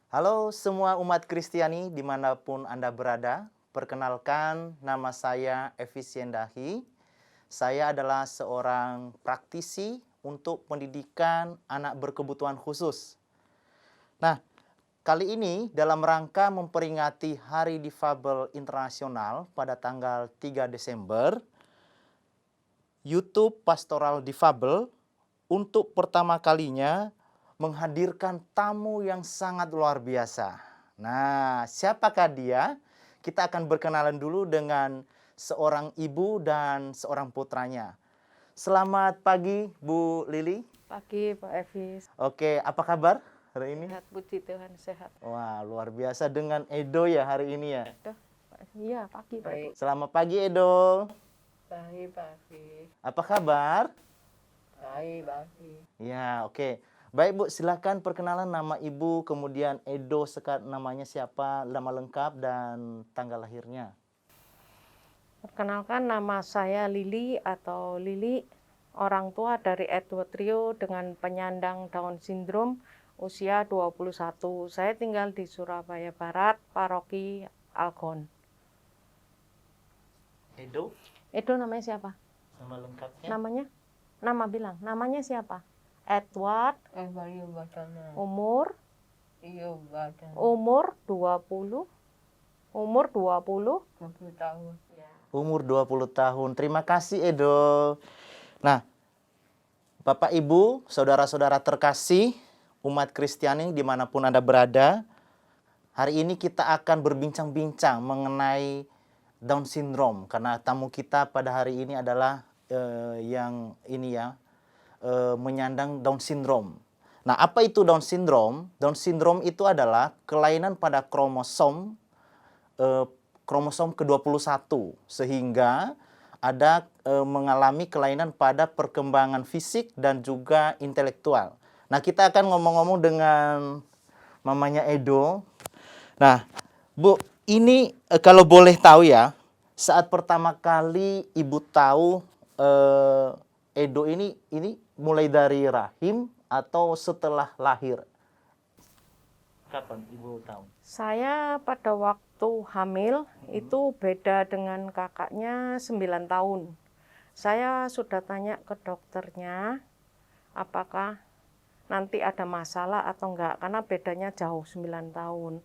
Halo semua umat Kristiani dimanapun Anda berada. Perkenalkan, nama saya Efisien Dahi. Saya adalah seorang praktisi untuk pendidikan anak berkebutuhan khusus. Nah, kali ini dalam rangka memperingati Hari Difabel Internasional pada tanggal 3 Desember, YouTube Pastoral Difabel untuk pertama kalinya menghadirkan tamu yang sangat luar biasa. Nah, siapakah dia? Kita akan berkenalan dulu dengan seorang ibu dan seorang putranya. Selamat pagi, Bu Lili. Pagi Pak Evis, Oke, apa kabar hari ini? sehat puji Tuhan sehat. Wah, luar biasa dengan Edo ya hari ini ya. Dah, iya pagi Pak Evis. Selamat pagi, Edo. Baik pagi, Apa kabar? baik pagi. Ya, oke. Baik Bu, silakan perkenalan nama Ibu, kemudian Edo namanya siapa, nama lengkap dan tanggal lahirnya. Perkenalkan nama saya Lili atau Lili, orang tua dari Edward Trio dengan penyandang Down Syndrome usia 21. Saya tinggal di Surabaya Barat, Paroki Algon. Edo, Itu namanya siapa? nama lengkapnya. Namanya siapa? Edward, umur umur 20 tahun. Umur 20 tahun. Terima kasih Edo. Nah, Bapak Ibu, saudara-saudara terkasih, umat Kristiani dimanapun Anda berada, hari ini kita akan berbincang-bincang mengenai Down Syndrome. Karena tamu kita pada hari ini adalah menyandang Down Syndrome. Nah, apa itu Down Syndrome? Down Syndrome itu adalah kelainan pada kromosom ke-21 sehingga ada mengalami kelainan pada perkembangan fisik dan juga intelektual. Nah, kita akan ngomong-ngomong dengan mamanya Edo. Nah, Bu, ini kalau boleh tahu ya, saat pertama kali Ibu tahu Edo ini mulai dari rahim atau setelah lahir? Kapan Ibu tahu? Saya pada waktu hamil itu beda dengan kakaknya 9 tahun. Saya sudah tanya ke dokternya apakah nanti ada masalah atau enggak, karena bedanya jauh 9 tahun.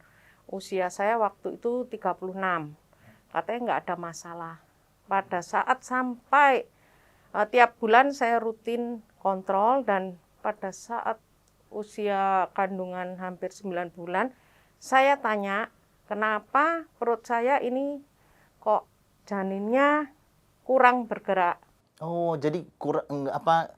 Usia saya waktu itu 36. Katanya enggak ada masalah. Pada saat sampai tiap bulan saya rutin kontrol, dan pada saat usia kandungan hampir 9 bulan, saya tanya, kenapa perut saya ini kok janinnya kurang bergerak. Oh, jadi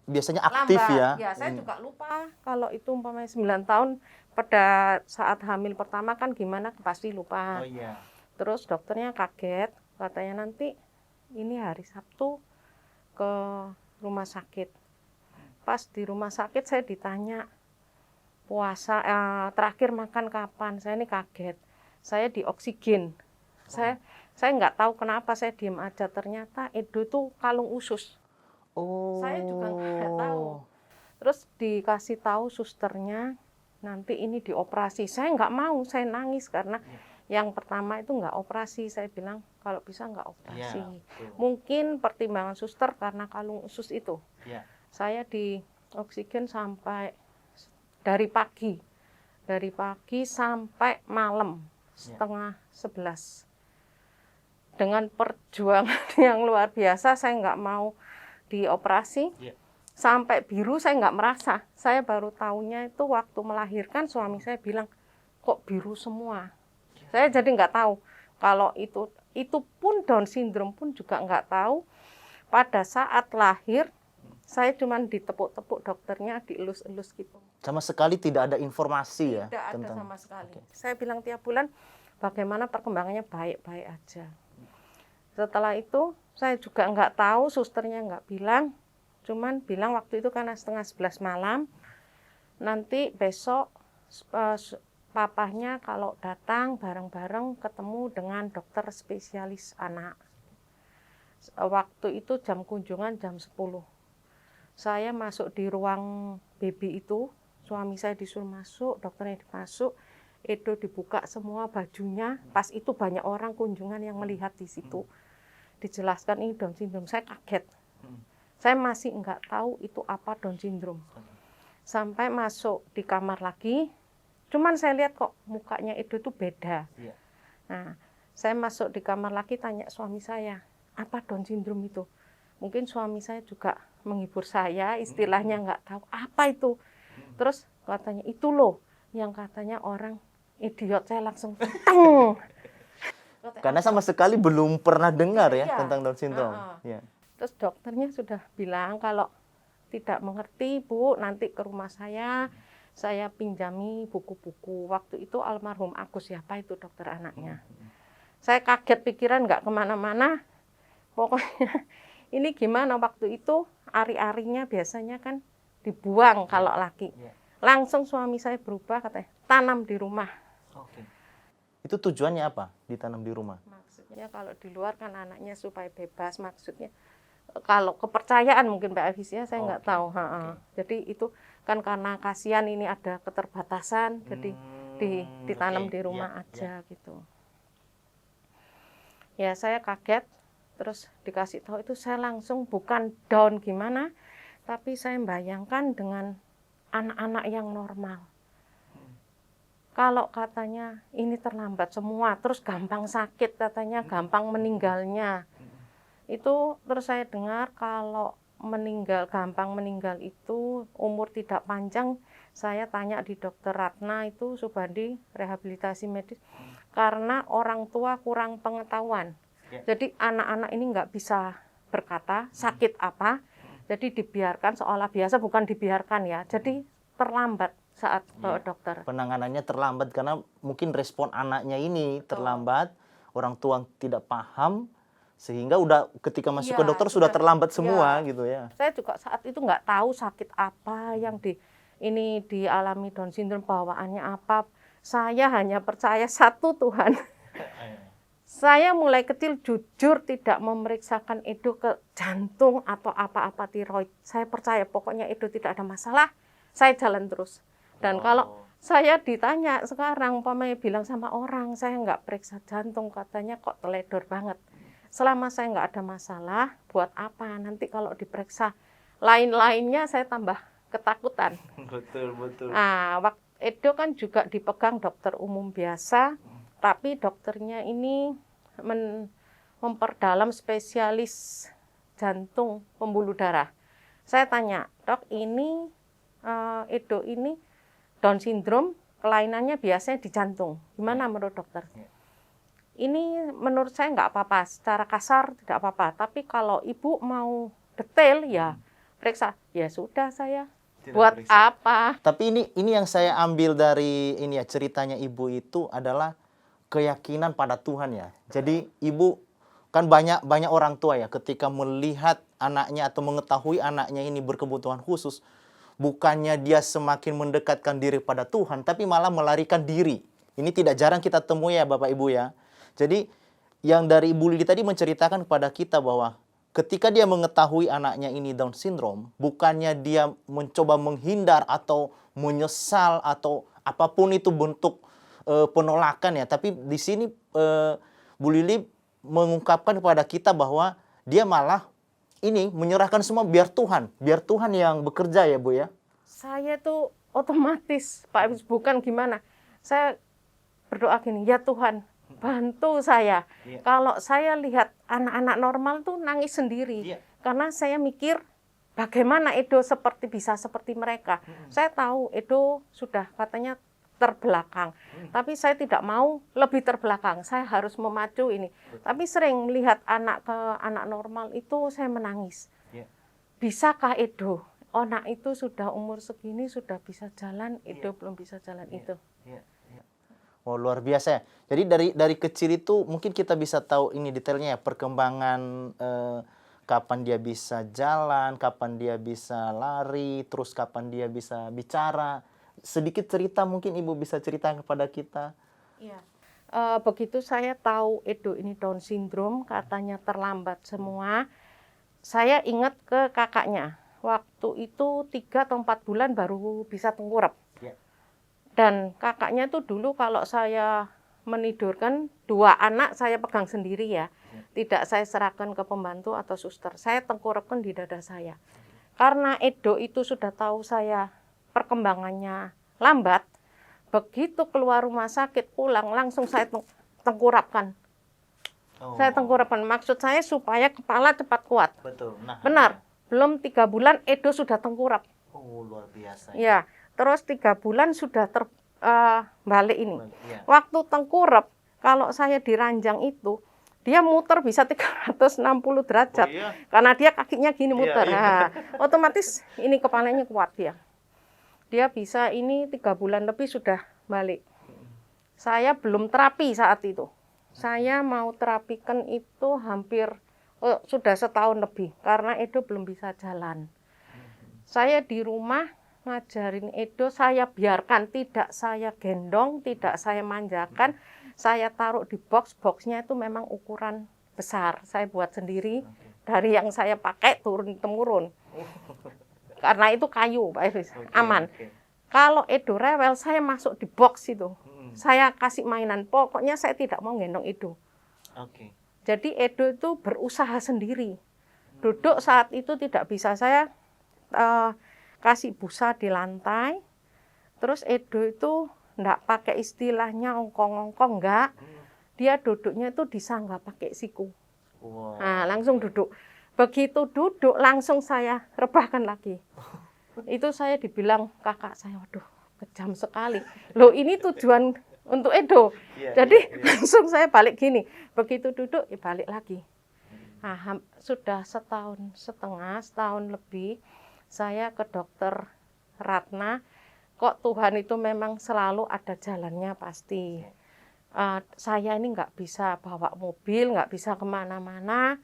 biasanya aktif Lambat. ya? Ya, saya juga lupa kalau itu umpamanya 9 tahun pada saat hamil pertama kan gimana pasti lupa. Oh iya. Terus dokternya kaget, katanya nanti ini hari Sabtu ke rumah sakit. Pas di rumah sakit saya ditanya, terakhir makan kapan? Saya ini kaget. Saya di oksigen. Saya nggak tahu kenapa, saya diem aja. Ternyata Edo itu kalung usus. Oh. Saya juga nggak tahu. Terus dikasih tahu susternya, nanti ini dioperasi. Saya nggak mau, saya nangis karena yang pertama itu nggak operasi. Saya bilang kalau bisa nggak operasi. Mungkin pertimbangan suster karena kalung usus itu. Saya di oksigen sampai dari pagi sampai malam setengah 11. Dengan perjuangan yang luar biasa, saya nggak mau dioperasi. Sampai biru saya nggak merasa. Saya baru tahunya itu waktu melahirkan, suami saya bilang, kok biru semua. Saya jadi nggak tahu. Kalau itu pun Down syndrome pun juga nggak tahu. Pada saat lahir, saya cuma ditepuk-tepuk dokternya, dielus-elus gitu. Sama sekali tidak ada informasi ya? Tidak ada sama sekali. Saya bilang tiap bulan, bagaimana perkembangannya, baik-baik aja. Setelah itu, saya juga nggak tahu, susternya nggak bilang. Cuman bilang waktu itu karena setengah 11 malam, nanti besok papahnya kalau datang bareng-bareng ketemu dengan dokter spesialis anak. Waktu itu jam kunjungan jam 10. Saya masuk di ruang baby itu, suami saya disuruh masuk, dokternya masuk. Edo dibuka semua bajunya, pas itu banyak orang kunjungan yang melihat di situ. Dijelaskan ini Down syndrome, saya kaget. Saya masih nggak tahu itu apa Down syndrome. Sampai masuk di kamar lagi, cuman saya lihat kok mukanya Edo itu beda. Nah, saya masuk di kamar lagi tanya suami saya, apa Down syndrome itu? Mungkin suami saya juga menghibur saya, istilahnya nggak tahu apa itu. Terus katanya itu loh, yang katanya orang idiot. Saya langsung teng. Karena sama sekali belum pernah dengar ya Iya. tentang Down syndrome. Ya. Terus dokternya sudah bilang kalau tidak mengerti Bu, nanti ke rumah saya pinjami buku-buku. Waktu itu almarhum Agus siapa itu dokter anaknya. Saya kaget pikiran nggak kemana-mana. Pokoknya ini gimana waktu itu ari-arinya biasanya kan dibuang kalau laki. Langsung suami saya berubah katanya tanam di rumah. Itu tujuannya apa ditanam di rumah? Maksudnya kalau di luar kan anaknya supaya bebas, maksudnya kalau kepercayaan mungkin Mbak Evis ya, saya nggak tahu. Jadi itu kan karena kasihan ini ada keterbatasan, jadi ditanam di rumah aja gitu. Ya saya kaget, terus dikasih tahu itu saya langsung bukan down gimana, tapi saya bayangkan dengan anak-anak yang normal. Kalau katanya ini terlambat semua, terus gampang sakit katanya, gampang meninggalnya. Itu terus saya dengar kalau gampang meninggal itu umur tidak panjang. Saya tanya di dokter Ratna itu Subandi rehabilitasi medis, karena orang tua kurang pengetahuan. Jadi anak-anak ini nggak bisa berkata sakit apa, jadi dibiarkan seolah biasa, bukan dibiarkan ya. Jadi terlambat saat bawa dokter. Penanganannya terlambat karena mungkin respon anaknya ini terlambat, orang tua tidak paham, sehingga udah ketika masuk ke dokter sudah terlambat semua gitu ya. Saya juga saat itu nggak tahu sakit apa yang ini dialami Down syndrome, bawaannya apa. Saya hanya percaya satu Tuhan. Saya mulai kecil jujur tidak memeriksakan Edo ke jantung atau apa-apa tiroid. Saya percaya pokoknya Edo tidak ada masalah, saya jalan terus. Dan kalau saya ditanya sekarang, umpamanya bilang sama orang, saya nggak periksa jantung, katanya kok teledor banget. Selama saya nggak ada masalah, buat apa? Nanti kalau diperiksa lain-lainnya saya tambah ketakutan. Betul. Nah, Edo kan juga dipegang dokter umum biasa, tapi dokternya ini memperdalam spesialis jantung pembuluh darah. Saya tanya, dok ini Edo ini Down syndrome, kelainannya biasanya di jantung. Gimana menurut dokter? Ini menurut saya nggak apa-apa, secara kasar tidak apa-apa. Tapi kalau ibu mau detail ya periksa. Ya sudah saya buat periksa. Apa? Tapi ini yang saya ambil dari ini ya, ceritanya ibu itu adalah keyakinan pada Tuhan ya. Jadi ibu kan banyak orang tua ya ketika melihat anaknya atau mengetahui anaknya ini berkebutuhan khusus, bukannya dia semakin mendekatkan diri pada Tuhan, tapi malah melarikan diri. Ini tidak jarang kita temui ya Bapak Ibu ya. Jadi yang dari Ibu Lili tadi menceritakan kepada kita bahwa ketika dia mengetahui anaknya ini Down syndrome, bukannya dia mencoba menghindar atau menyesal atau apapun itu bentuk penolakan ya. Tapi di sini Bu Lili mengungkapkan kepada kita bahwa dia malah ini menyerahkan semua biar Tuhan yang bekerja ya Bu ya. Saya tuh otomatis Pak Evis, bukan gimana. Saya berdoa gini, ya Tuhan bantu saya. Kalau saya lihat anak-anak normal tuh nangis sendiri. Karena saya mikir bagaimana Edo bisa seperti mereka. Saya tahu Edo sudah katanya terbelakang. Tapi saya tidak mau lebih terbelakang. Saya harus memacu ini. Tapi sering melihat anak normal itu saya menangis. Bisakah Edo? Anak itu sudah umur segini sudah bisa jalan, Edo belum bisa jalan itu. Oh, luar biasa ya. Jadi dari kecil itu mungkin kita bisa tahu ini detailnya ya, perkembangan kapan dia bisa jalan, kapan dia bisa lari, terus kapan dia bisa bicara. Sedikit cerita mungkin Ibu bisa cerita kepada kita. Iya. Begitu saya tahu Edo ini Down syndrome, katanya terlambat semua, saya ingat ke kakaknya. Waktu itu 3 atau 4 bulan baru bisa tengkurap. Dan kakaknya tuh dulu kalau saya menidurkan 2 anak saya pegang sendiri ya. Tidak saya serahkan ke pembantu atau suster. Saya tengkurapkan di dada saya. Karena Edo itu sudah tahu saya perkembangannya lambat. Begitu keluar rumah sakit pulang langsung saya tengkurapkan. Saya tengkurapkan. Maksud saya supaya kepala cepat kuat. Betul. Nah, Benar. Belum 3 bulan Edo sudah tengkurap. Oh, luar biasa. Ya, terus 3 bulan sudah balik ini. Ya. Waktu tengkurap, kalau saya diranjang itu, dia muter bisa 360 derajat. Oh, iya? Karena dia kakinya gini muter. Iya. Nah, otomatis ini kepalanya kuat dia. Dia bisa ini 3 bulan lebih sudah balik. Saya belum terapi saat itu. Saya mau terapikan itu hampir sudah setahun lebih. Karena Edo belum bisa jalan. Saya di rumah ngajarin Edo, saya biarkan, tidak saya gendong, tidak saya manjakan, saya taruh di box, boxnya itu memang ukuran besar, saya buat sendiri, dari yang saya pakai turun-temurun, karena itu kayu, Pak Iris, aman. Kalau Edo rewel, saya masuk di box itu, saya kasih mainan, pokoknya saya tidak mau gendong Edo. Jadi Edo itu berusaha sendiri, duduk saat itu tidak bisa, saya kasih busa di lantai, terus Edo itu enggak pakai istilahnya ongkong-ongkong, enggak. Dia duduknya itu disangga pakai siku. Wow. Nah, langsung duduk. Begitu duduk, langsung saya rebahkan lagi. Itu saya dibilang kakak saya, waduh, kejam sekali. Loh, ini tujuan untuk Edo. Jadi langsung saya balik gini. Begitu duduk, ya balik lagi. Nah, sudah setahun setengah, setahun lebih, saya ke dokter Ratna, kok Tuhan itu memang selalu ada jalannya pasti. Saya ini nggak bisa bawa mobil, nggak bisa kemana-mana.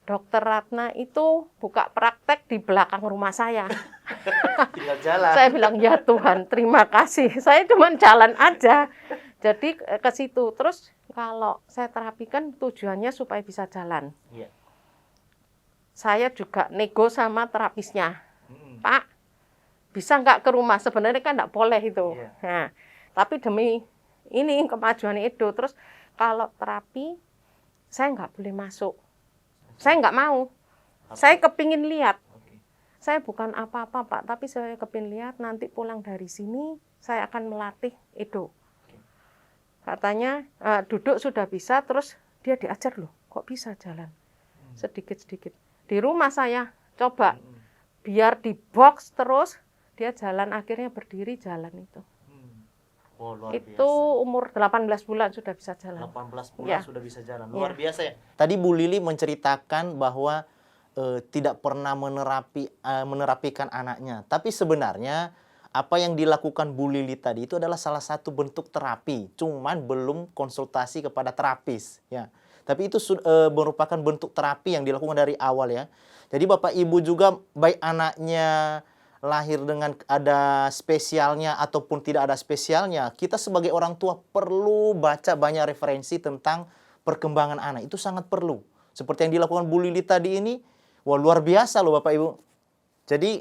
Dokter Ratna itu buka praktek di belakang rumah saya. Tinggal jalan. Saya bilang, ya Tuhan, terima kasih. Saya cuma jalan aja. Jadi ke situ. Terus kalau saya terapikan tujuannya supaya bisa jalan. Iya. Saya juga nego sama terapisnya. Pak, bisa nggak ke rumah? Sebenarnya kan nggak boleh itu. Iya. Nah, tapi demi ini kemajuan Edo. Terus kalau terapi, saya nggak boleh masuk. Saya nggak mau. Saya kepingin lihat. Saya bukan apa-apa, Pak. Tapi saya kepingin lihat nanti pulang dari sini, saya akan melatih Edo. Katanya, duduk sudah bisa, terus dia diajar loh. Kok bisa jalan? Sedikit-sedikit. Di rumah saya coba. Biar di box terus dia jalan, akhirnya berdiri jalan itu. Oh, luar itu biasa. umur 18 bulan sudah bisa jalan. 18 bulan Ya. sudah bisa jalan. Ya. Luar biasa ya. Tadi Bu Lili menceritakan bahwa tidak pernah menerapikan anaknya. Tapi sebenarnya apa yang dilakukan Bu Lili tadi itu adalah salah satu bentuk terapi. Cuman belum konsultasi kepada terapis ya. Tapi itu merupakan bentuk terapi yang dilakukan dari awal ya. Jadi Bapak Ibu juga baik anaknya lahir dengan ada spesialnya ataupun tidak ada spesialnya, kita sebagai orang tua perlu baca banyak referensi tentang perkembangan anak. Itu sangat perlu. Seperti yang dilakukan Bu Lili tadi ini, wah luar biasa loh Bapak Ibu. Jadi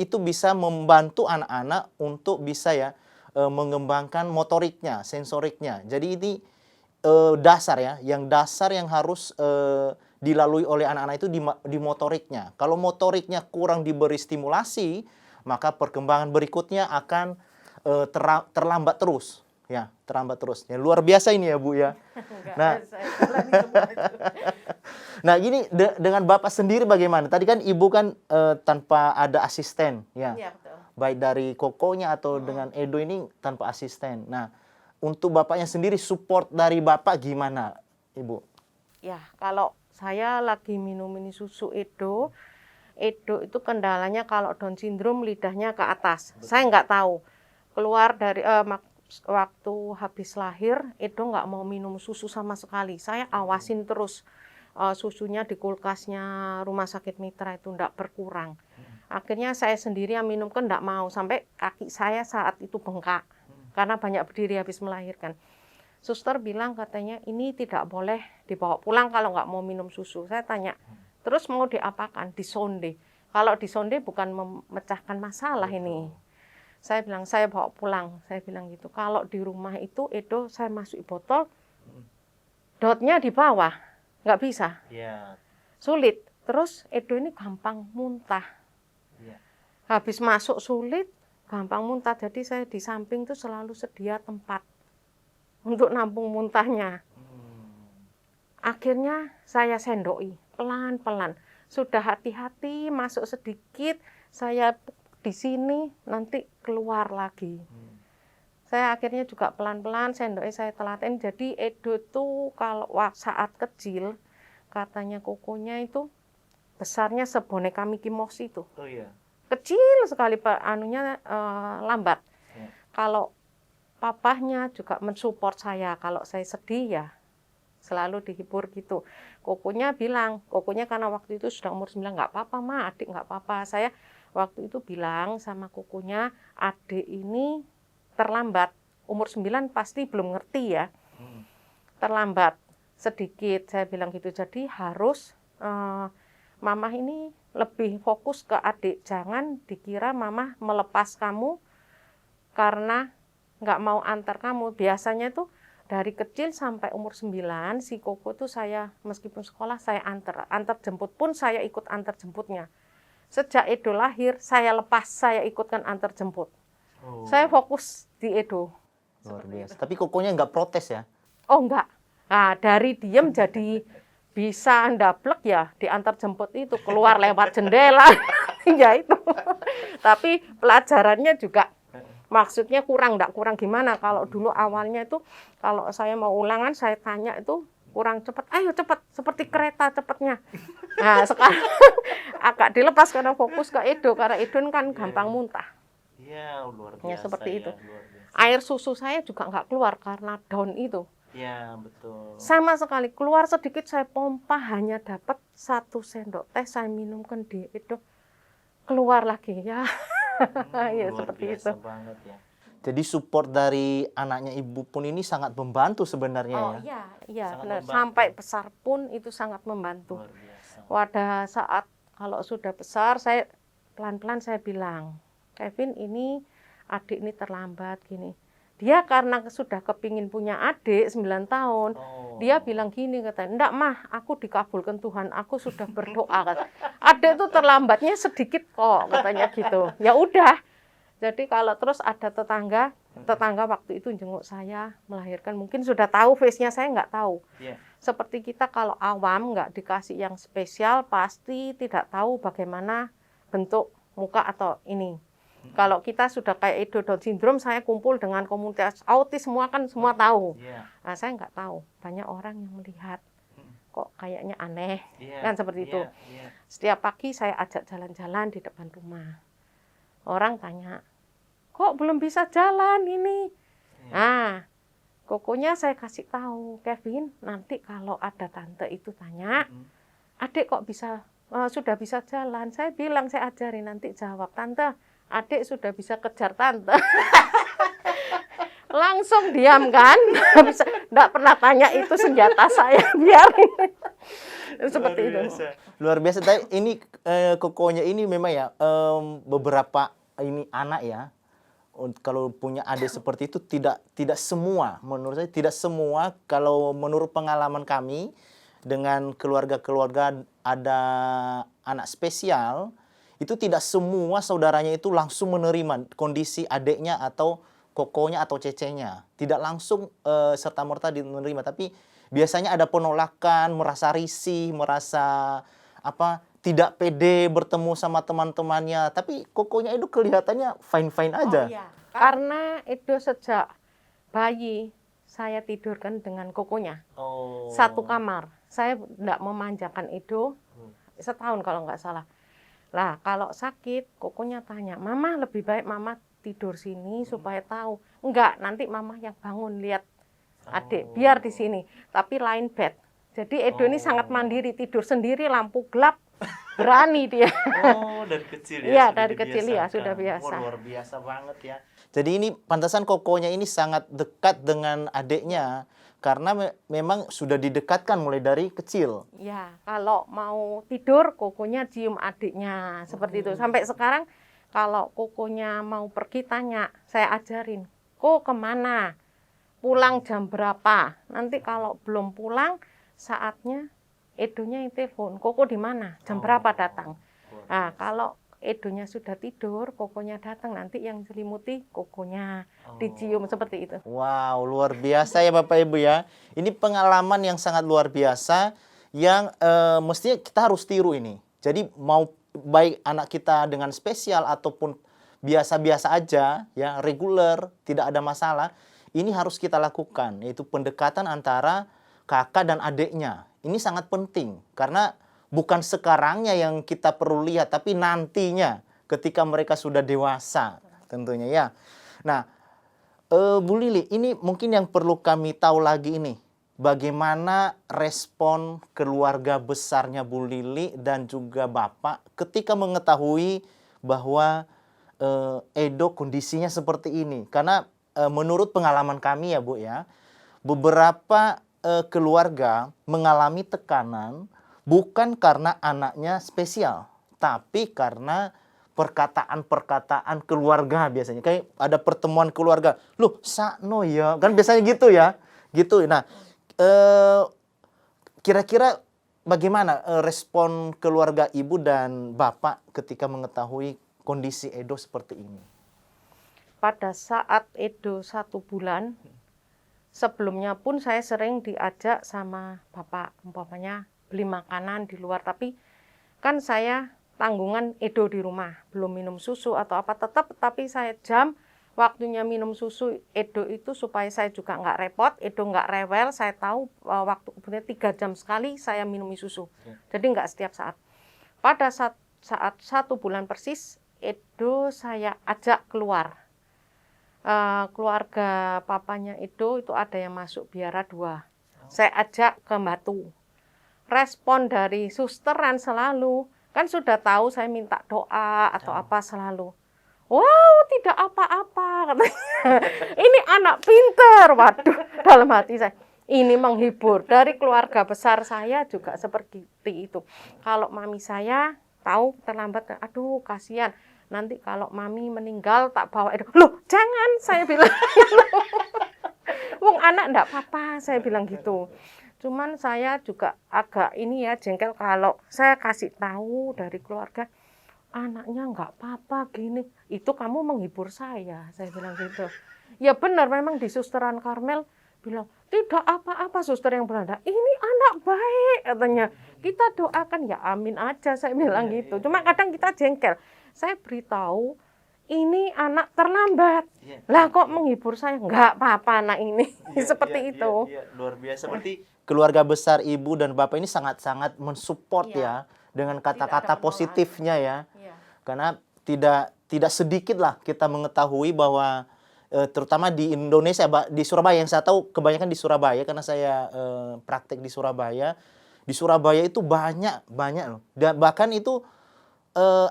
itu bisa membantu anak-anak untuk bisa ya mengembangkan motoriknya, sensoriknya. Jadi ini dasar ya, yang harus dilalui oleh anak-anak itu di motoriknya. Kalau motoriknya kurang diberi stimulasi, maka perkembangan berikutnya akan terlambat terus. Ya, terlambat terus. Ya, luar biasa ini ya Bu ya. Nah, gini dengan Bapak sendiri bagaimana? Tadi kan Ibu kan tanpa ada asisten ya. Iya, betul. Baik dari kokonya atau dengan Edo ini tanpa asisten. Nah, untuk Bapaknya sendiri support dari Bapak gimana, Ibu? Ya, kalau saya lagi minum ini susu Edo itu kendalanya kalau Down syndrome lidahnya ke atas. Betul. Saya nggak tahu. Keluar dari waktu habis lahir, Edo nggak mau minum susu sama sekali. Saya awasin terus susunya di kulkasnya Rumah Sakit Mitra itu nggak berkurang. Akhirnya saya sendiri yang minum kan nggak mau. Sampai kaki saya saat itu bengkak. Karena banyak berdiri habis melahirkan. Suster bilang katanya ini tidak boleh dibawa pulang kalau nggak mau minum susu. Saya tanya, terus mau diapakan? Disonde. Kalau disonde bukan memecahkan masalah ini. Saya bilang, saya bawa pulang. Saya bilang gitu. Kalau di rumah itu Edo saya masukin botol, dotnya di bawah. Nggak bisa. Iya. Sulit. Terus Edo ini gampang muntah. Iya. Habis masuk sulit, gampang muntah. Jadi saya di samping tuh selalu sedia tempat untuk nampung muntahnya. Akhirnya saya sendoi pelan-pelan. Sudah hati-hati, masuk sedikit, saya di sini nanti keluar lagi. Saya akhirnya juga pelan-pelan sendoknya saya telaten. Jadi Edo tuh kalau saat kecil katanya kokonya itu besarnya seboneka Mickey Mouse itu. Oh iya. Kecil sekali Pak, lambat. Ya. Kalau papahnya juga mensupport saya kalau saya sedih ya selalu dihibur gitu. Kokonya bilang, kokonya karena waktu itu sudah umur 9, nggak apa-apa Ma, adik nggak apa-apa. Saya waktu itu bilang sama kokonya, adik ini terlambat. Umur 9 pasti belum ngerti ya. Terlambat sedikit, saya bilang gitu. Jadi harus Mama ini lebih fokus ke adik. Jangan dikira Mama melepas kamu karena nggak mau antar kamu. Biasanya tuh dari kecil sampai umur 9, si Koko tuh saya meskipun sekolah saya antar jemput pun saya ikut antar jemputnya. Sejak Edo lahir, saya lepas, saya ikutkan antar jemput. Oh. Saya fokus di Edo. Luar biasa. Tapi kokonya nggak protes ya? Oh enggak. Nah, dari diem jadi bisa ndablek ya, diantar jemput itu keluar lewat jendela. Ya itu. Tapi pelajarannya juga maksudnya enggak kurang gimana. Kalau dulu awalnya itu kalau saya mau ulangan saya tanya itu kurang cepat, ayo cepat, seperti kereta cepatnya. Nah sekarang agak dilepas karena fokus ke Edo, karena Edo kan gampang muntah. Iya, luar biasa. Ya seperti itu. Luar biasa. Air susu saya juga nggak keluar karena down itu. Iya, betul. Sama sekali, keluar sedikit saya pompa hanya dapat 1 sendok teh saya minumkan di Edo, keluar lagi ya. Ya Luar seperti biasa itu. banget ya. Jadi support dari anaknya ibu pun ini sangat membantu sebenarnya Oh ya. iya Sangat benar. membantu. Sampai besar pun itu sangat membantu. Luar biasa. Pada saat kalau sudah besar saya pelan-pelan saya bilang, Kevin ini adik ini terlambat gini. Dia karena sudah kepingin punya adik 9 tahun, dia bilang gini katanya, enggak mah, aku dikabulkan Tuhan, aku sudah berdoa. Kata. Adik itu terlambatnya sedikit kok katanya gitu. Ya udah. Jadi kalau terus ada tetangga waktu itu jenguk saya melahirkan, mungkin sudah tahu face-nya, saya nggak tahu. Yeah. Seperti kita kalau awam nggak dikasih yang spesial, pasti tidak tahu bagaimana bentuk muka atau ini. Kalau kita sudah kayak Edo Down syndrome, saya kumpul dengan komunitas autis semua kan semua tahu. Yeah. Nah, saya nggak tahu. Banyak orang yang melihat kok kayaknya aneh, Yeah. kan seperti itu. Yeah. Setiap pagi saya ajak jalan-jalan di depan rumah. Orang tanya, kok belum bisa jalan ini? Nah, kokonya saya kasih tahu, Kevin, nanti kalau ada tante itu tanya, adik kok bisa sudah bisa jalan? Saya bilang saya ajarin, nanti jawab, tante, adik sudah bisa kejar tante. Langsung diam kan? Nggak pernah tanya itu senjata saya, biarin. Seperti itu. Luar biasa. Tapi ini kokonya ini memang ya beberapa ini anak ya. Kalau punya adik seperti itu tidak semua, menurut saya tidak semua. Kalau menurut pengalaman kami dengan keluarga-keluarga ada anak spesial, itu tidak semua saudaranya itu langsung menerima kondisi adiknya atau kokonya atau cecenya. Tidak langsung serta-merta menerima, tapi biasanya ada penolakan, merasa risih, merasa tidak pede bertemu sama teman-temannya. Tapi kokonya itu kelihatannya fine-fine aja. Oh, iya. Karena Edo sejak bayi saya tidurkan dengan kokonya. Satu kamar. Saya tidak memanjakan Edo setahun kalau nggak salah. Lah kalau sakit, kokonya tanya, Mama lebih baik Mama tidur sini supaya tahu. Enggak, nanti Mama yang bangun lihat adik, biar di sini. Tapi lain bed. Jadi Edo ini sangat mandiri, tidur sendiri, lampu gelap, berani dia. Oh, dari kecil ya? Iya, dari kecil ya, sudah biasa. Luar biasa banget ya. Jadi ini pantasan kokonya ini sangat dekat dengan adiknya, karena memang sudah didekatkan mulai dari kecil. Ya, kalau mau tidur, kokonya cium adiknya, seperti itu. Sampai sekarang, Kalau kokonya mau pergi tanya, saya ajarin, kok kemana? Pulang jam berapa? Nanti kalau belum pulang, saatnya Edonya yang telepon, koko di mana? Jam berapa datang? Nah, kalau Edonya sudah tidur, kokonya datang, nanti yang selimuti kokonya, dicium seperti itu. Wow, luar biasa ya Bapak Ibu ya. Ini pengalaman yang sangat luar biasa yang mestinya kita harus tiru ini. Jadi mau baik anak kita dengan spesial ataupun biasa-biasa aja ya, reguler, tidak ada masalah, ini harus kita lakukan, yaitu pendekatan antara kakak dan adiknya. Ini sangat penting karena bukan sekarangnya yang kita perlu lihat, tapi nantinya ketika mereka sudah dewasa tentunya ya. Nah, Bu Lili, ini mungkin yang perlu kami tahu lagi ini. Bagaimana respon keluarga besarnya Bu Lili dan juga Bapak ketika mengetahui bahwa Edo kondisinya seperti ini? Karena menurut pengalaman kami ya Bu ya, beberapa keluarga mengalami tekanan bukan karena anaknya spesial, tapi karena perkataan-perkataan keluarga biasanya. Kayak ada pertemuan keluarga. Loh, sakno ya. Kan biasanya gitu ya. Gitu. Nah, kira-kira bagaimana respon keluarga Ibu dan Bapak ketika mengetahui kondisi Edo seperti ini? Pada saat Edo 1 bulan, sebelumnya pun saya sering diajak sama Bapak, umpamanya beli makanan di luar. Tapi kan saya tanggungan Edo di rumah, belum minum susu atau apa, tapi saya jam waktunya minum susu Edo itu supaya saya juga nggak repot, Edo nggak rewel, saya tahu waktu kemudian 3 jam sekali saya minumi susu. Jadi nggak setiap saat. Pada saat 1 bulan persis, Edo saya ajak keluar. Keluarga papanya Edo itu ada yang masuk biara 2. Saya ajak ke Batu. Respon dari susteran selalu, kan sudah tahu saya minta doa atau apa selalu. Wow, tidak apa-apa katanya. Ini anak pinter. Waduh, dalam hati saya, ini menghibur. Dari keluarga besar saya juga seperti itu. Kalau mami saya tahu terlambat, aduh kasihan. Nanti kalau mami meninggal tak bawa Edo. Loh, jangan, saya bilang. Wong anak enggak apa-apa, saya bilang gitu. Cuman saya juga agak ini ya jengkel kalau saya kasih tahu dari keluarga, anaknya enggak apa-apa gini. Itu kamu menghibur saya bilang gitu. Ya benar, memang di Susteran Karmel bilang, tidak apa-apa suster yang Belanda. Ini anak baik katanya. Kita doakan, ya amin aja saya bilang gitu. Cuma kadang kita jengkel. Saya beritahu, ini anak terlambat. Lah kok menghibur saya? Enggak apa-apa anak ini. Seperti itu. Luar biasa. Berarti keluarga besar Ibu dan Bapak ini sangat-sangat mensupport ya dengan kata-kata positifnya ya. Karena tidak sedikit lah kita mengetahui bahwa terutama di Indonesia, di Surabaya, yang saya tahu kebanyakan di Surabaya karena saya praktek di Surabaya. Di Surabaya itu banyak loh. Dan bahkan itu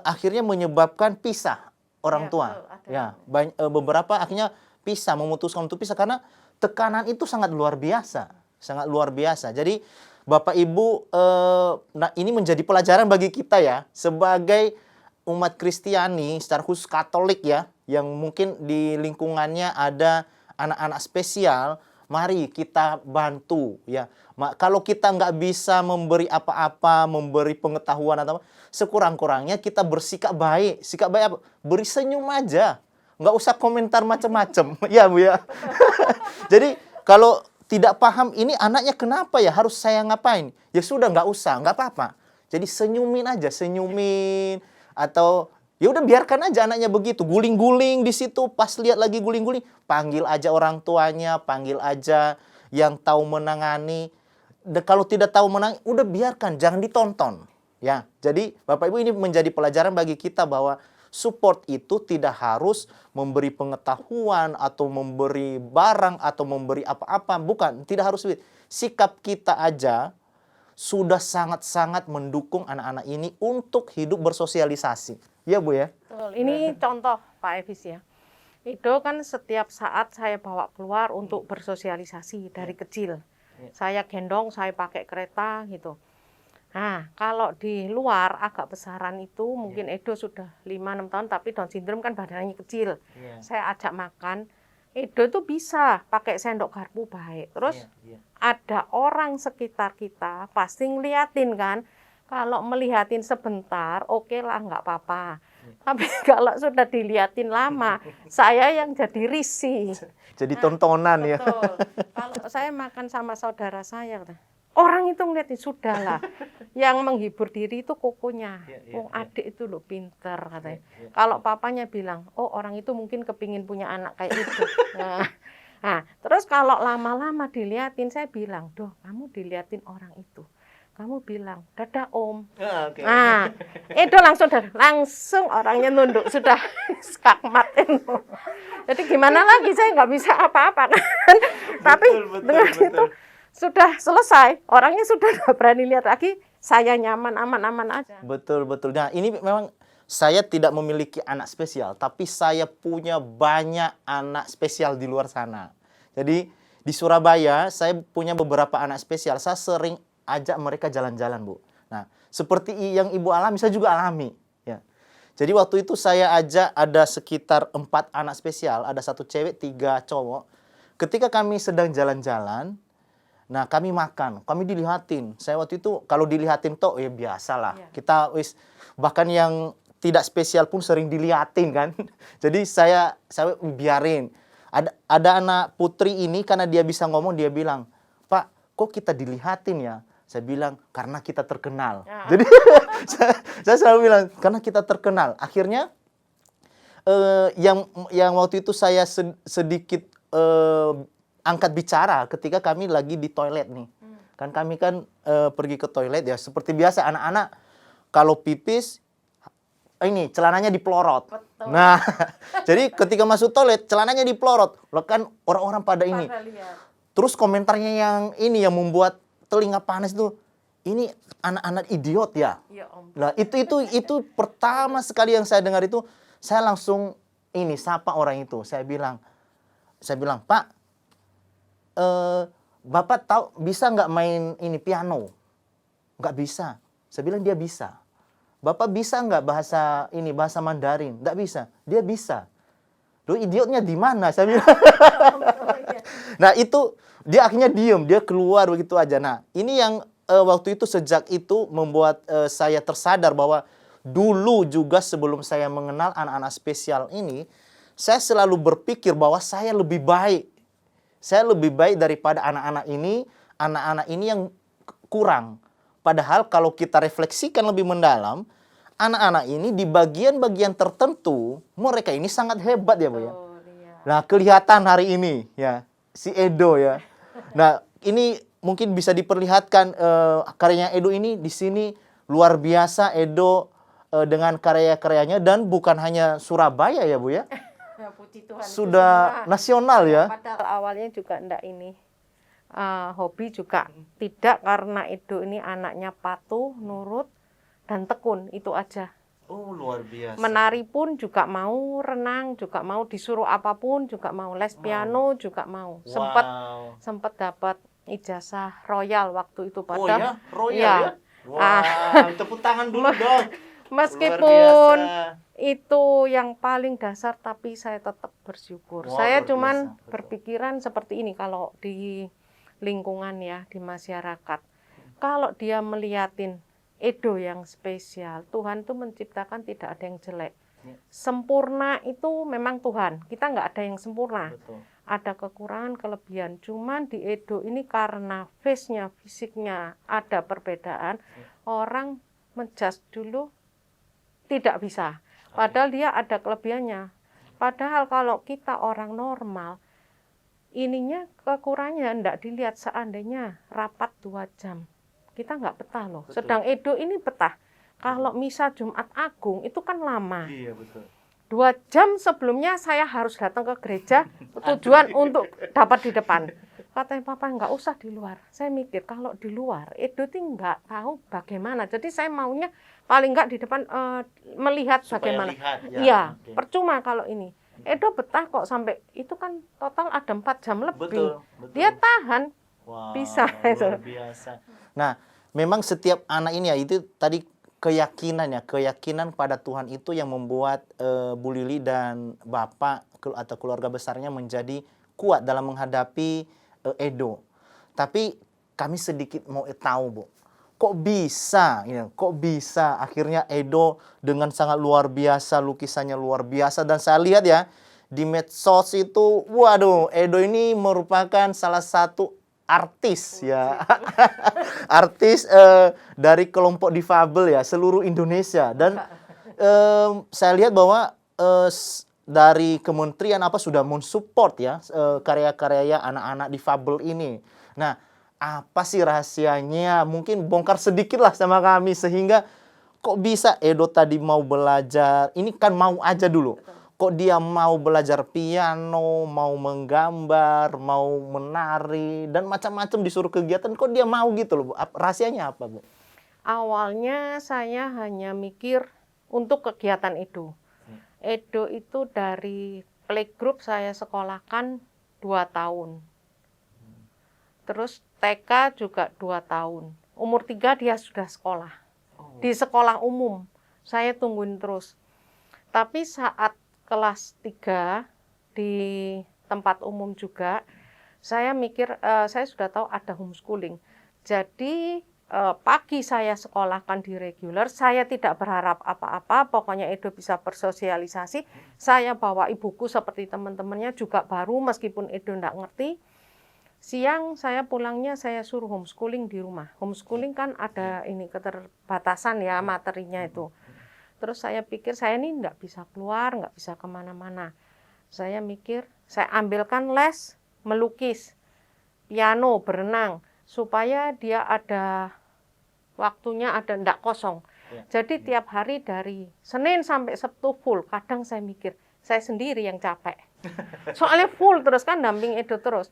akhirnya menyebabkan pisah orang tua. Beberapa akhirnya pisah, memutuskan untuk pisah karena tekanan itu sangat luar biasa, sangat luar biasa. Jadi Bapak Ibu, nah ini menjadi pelajaran bagi kita ya sebagai umat Kristiani, secara khusus Katolik ya, yang mungkin di lingkungannya ada anak-anak spesial. Mari kita bantu ya. Kalau kita nggak bisa memberi apa-apa, memberi pengetahuan atau apa, sekurang-kurangnya kita bersikap baik. Sikap baik apa? Beri senyum aja. Nggak usah komentar macam-macam. Ya Bu ya. Jadi kalau tidak paham ini anaknya kenapa ya, harus saya ngapain? Ya sudah, nggak usah, nggak apa-apa. Jadi senyumin aja, senyumin. Atau ya udah biarkan aja anaknya begitu, guling-guling di situ, pas lihat lagi guling-guling, panggil aja orang tuanya, panggil aja yang tahu menangani. Kalau tidak tahu menangani, udah biarkan, jangan ditonton. Ya, jadi Bapak Ibu, ini menjadi pelajaran bagi kita bahwa support itu tidak harus memberi pengetahuan atau memberi barang atau memberi apa-apa, bukan, tidak harus. Sikap kita aja sudah sangat-sangat mendukung anak-anak ini untuk hidup bersosialisasi. Ya Bu ya? Betul. Ini contoh Pak Evis ya. Itu kan setiap saat saya bawa keluar untuk bersosialisasi dari kecil. Saya gendong, saya pakai kereta gitu. Nah, kalau di luar agak besaran itu mungkin Edo sudah 5-6 tahun tapi Down syndrome kan badannya kecil. Saya ajak makan, Edo itu bisa pakai sendok garpu baik. Terus ada orang sekitar kita pasti ngeliatin kan. Kalau melihatin sebentar, oke lah nggak apa-apa. Tapi kalau sudah dilihatin lama, saya yang jadi risih. Jadi tontonan ya. Betul. Kalau saya makan sama saudara saya, orang itu ngeliatin sudahlah. Yang menghibur diri itu kokonya. Oh, adik itu loh pinter katanya. Kalau papanya bilang, oh orang itu mungkin kepingin punya anak kayak itu. Nah, terus kalau lama-lama diliatin, saya bilang, doh kamu diliatin orang itu. Kamu bilang, dadah om. Nah, itu langsung orangnya nunduk, sudah skakmat. Jadi gimana lagi, saya nggak bisa apa-apa kan. Tapi dengan itu sudah selesai, orangnya sudah nggak berani lihat lagi, saya nyaman, aman-aman aja. Betul. Nah, ini memang saya tidak memiliki anak spesial, tapi saya punya banyak anak spesial di luar sana. Jadi di Surabaya, saya punya beberapa anak spesial. Saya sering ajak mereka jalan-jalan, Bu. Nah, seperti yang Ibu alami, saya juga alami. Ya. Jadi waktu itu saya ajak ada sekitar 4 anak spesial, ada 1 cewek, 3 cowok. Ketika kami sedang jalan-jalan, nah kami makan, kami dilihatin. Saya waktu itu kalau dilihatin toh ya biasalah. Kita bahkan yang tidak spesial pun sering dilihatin kan. Jadi saya biarin. Ada anak putri ini karena dia bisa ngomong, dia bilang, "Pak, kok kita dilihatin ya?" Saya bilang, karena kita terkenal. Jadi saya selalu bilang, karena kita terkenal. Akhirnya yang waktu itu saya sedikit angkat bicara ketika kami lagi di toilet nih. Kan kami kan pergi ke toilet ya. Seperti biasa anak-anak kalau pipis, ini celananya dipelorot. Betul. Nah, jadi ketika masuk toilet, celananya dipelorot. Loh kan orang-orang pada ini. Terus komentarnya yang ini yang membuat telinga panas itu, ini anak-anak idiot ya. Ya Om. Nah, itu pertama sekali yang saya dengar itu, saya langsung ini sapa orang itu. Saya bilang, "Pak, Bapak tahu bisa nggak main ini piano?" "Nggak bisa." Saya bilang, "Dia bisa." "Bapak bisa nggak bahasa Mandarin?" "Nggak bisa." "Dia bisa." "Loh, idiotnya di mana?" Saya bilang. Nah, itu dia akhirnya diem, dia keluar begitu aja. Nah, ini yang waktu itu sejak itu membuat saya tersadar bahwa dulu juga sebelum saya mengenal anak-anak spesial ini, saya selalu berpikir bahwa saya lebih baik. Saya lebih baik daripada anak-anak ini yang kurang. Padahal kalau kita refleksikan lebih mendalam, anak-anak ini di bagian-bagian tertentu, mereka ini sangat hebat ya, Bu ya. Nah, kelihatan hari ini ya, si Edo ya. Nah, ini mungkin bisa diperlihatkan karyanya Edo ini di sini luar biasa. Edo dengan karya-karyanya, dan bukan hanya Surabaya ya, Bu ya. Puji Tuhan, sudah nasional ya. Padahal awalnya juga enggak ini. Hobi juga tidak, karena Edo ini anaknya patuh, nurut, dan tekun, itu aja. Oh, luar biasa. Menari pun juga mau, renang juga mau, disuruh apapun juga mau, les piano juga mau. Sempat dapat ijazah royal waktu itu pada. Oh ya, royal ya. Wah, tepuk tangan dulu dong. Meskipun itu yang paling dasar, tapi saya tetap bersyukur. Saya cuman berpikiran seperti ini kalau di lingkungan ya, di masyarakat. Kalau dia melihatin Edo yang spesial, Tuhan tuh menciptakan tidak ada yang jelek. Sempurna itu memang Tuhan, kita nggak ada yang sempurna. Betul. Ada kekurangan, kelebihan. Cuman di Edo ini karena face-nya, fisiknya ada perbedaan, orang menjudge dulu tidak bisa. Padahal dia ada kelebihannya. Padahal kalau kita orang normal, ininya kekurangannya enggak dilihat. Seandainya rapat 2 jam, kita nggak betah loh. Betul. Sedang Edo ini betah. Kalau misa Jumat Agung itu kan lama. Iya, betul. 2 jam sebelumnya saya harus datang ke gereja, tujuan untuk dapat di depan. Katanya Papa nggak usah di luar. Saya mikir kalau di luar Edo itu nggak tahu bagaimana. Jadi saya maunya paling nggak di depan melihat supaya bagaimana. Iya, okay. Percuma kalau ini. Edo betah kok sampai itu kan total ada 4 jam lebih. Betul. Dia tahan. Wow, bisa. Luar biasa. Nah, memang setiap anak ini ya, itu tadi keyakinan pada Tuhan itu yang membuat Bu Lili dan Bapak atau keluarga besarnya menjadi kuat dalam menghadapi Edo. Tapi kami sedikit mau tahu, Bu. Kok bisa, ya, kok bisa akhirnya Edo dengan sangat luar biasa, lukisannya luar biasa. Dan saya lihat ya, di medsos itu, waduh, Edo ini merupakan salah satu artis ya. Artis dari kelompok difabel ya, seluruh Indonesia. Dan saya lihat bahwa dari kementerian apa sudah mensupport ya karya-karya anak-anak difabel ini. Nah, apa sih rahasianya? Mungkin bongkar sedikit lah sama kami sehingga kok bisa Edo tadi mau belajar. Ini kan mau aja dulu. Kok dia mau belajar piano, mau menggambar, mau menari dan macam-macam disuruh kegiatan. Kok dia mau gitu loh, Bu? Rahasianya apa, Bu? Awalnya saya hanya mikir untuk kegiatan Edo. Edo itu dari playgroup saya sekolahkan 2 tahun. Terus TK juga 2 tahun. Umur 3 dia sudah sekolah. Di sekolah umum. Saya tungguin terus. Tapi saat kelas 3 di tempat umum juga, saya mikir, saya sudah tahu ada homeschooling. Jadi pagi saya sekolahkan di reguler, saya tidak berharap apa-apa, pokoknya Edo bisa bersosialisasi. Saya bawa ibuku seperti teman-temannya juga baru, meskipun Edo tidak ngerti. Siang saya pulangnya saya suruh homeschooling di rumah. Homeschooling kan ada ini keterbatasan ya materinya itu. Terus saya pikir saya ini nggak bisa keluar, nggak bisa kemana-mana. Saya mikir, saya ambilkan les melukis, piano, berenang, supaya dia ada waktunya, ada ndak kosong. Jadi tiap hari dari Senin sampai Sabtu full. Kadang saya mikir, saya sendiri yang capek. Soalnya full terus kan, damping Edo terus.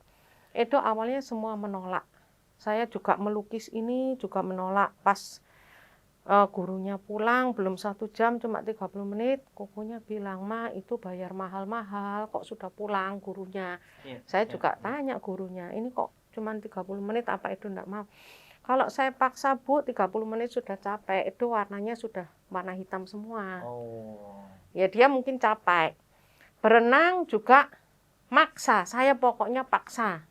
Edo awalnya semua menolak. Saya juga melukis ini juga menolak. Pas gurunya pulang, belum 1 jam, cuma 30 menit, kokonya bilang, "Ma, itu bayar mahal-mahal, kok sudah pulang gurunya." Saya juga tanya gurunya, ini kok cuma 30 menit, apa Edo enggak mau? Kalau saya paksa, Bu, 30 menit sudah capek, itu warnanya sudah warna hitam semua. Ya dia mungkin capek. Berenang juga maksa, saya pokoknya paksa.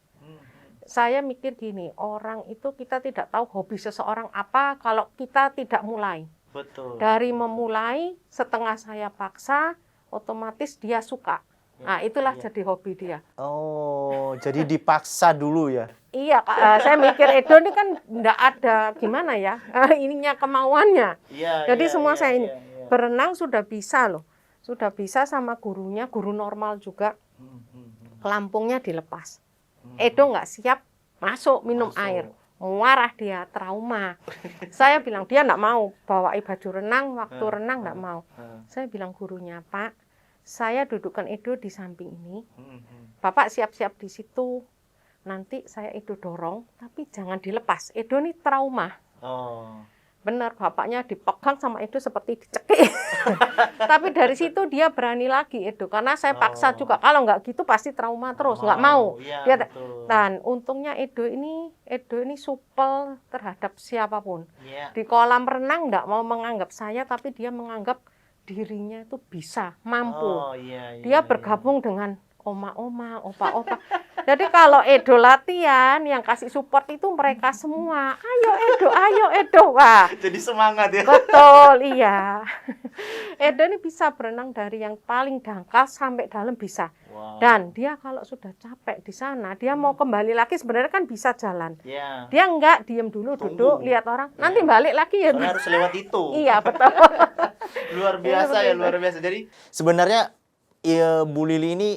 Saya mikir gini, orang itu kita tidak tahu hobi seseorang apa kalau kita tidak mulai. Betul. Dari memulai, setengah saya paksa, otomatis dia suka. Nah, itulah jadi hobi dia. Oh, jadi dipaksa dulu ya? Iya, saya mikir Edo ini kan enggak ada gimana ya, ininya kemauannya. Jadi semua saya ini. Berenang sudah bisa loh. Sudah bisa sama gurunya, guru normal juga. Pelampungnya dilepas. Edo nggak siap masuk minum air. Marah dia, trauma. Saya bilang, dia nggak mau bawa baju renang, waktu renang nggak mau. Saya bilang gurunya, "Pak, saya dudukkan Edo di samping ini. Bapak siap-siap di situ. Nanti saya Edo dorong, tapi jangan dilepas. Edo ini trauma." Benar, bapaknya dipegang sama Edo seperti dicekik. Tapi dari situ dia berani lagi Edo, karena saya paksa juga. Kalau nggak gitu pasti trauma terus, nggak mau. Dia, dan untungnya Edo ini supel terhadap siapapun. Di kolam renang nggak mau menganggap saya, tapi dia menganggap dirinya itu bisa, mampu. Dia bergabung dengan oma-oma, opa-opa. Jadi kalau Edo latihan, yang kasih support itu mereka semua. "Ayo Edo, ayo Edo." Wah. Jadi semangat ya? Betul, iya. Edo ini bisa berenang dari yang paling dangkal sampai dalam bisa. Dan dia kalau sudah capek di sana, dia mau kembali lagi sebenarnya kan bisa jalan. Dia enggak, diem dulu, duduk, lihat orang. Nanti balik lagi ya. Soalnya harus lewat itu. Iya, betul. Luar biasa ya, luar biasa. Jadi sebenarnya Bu Lili ini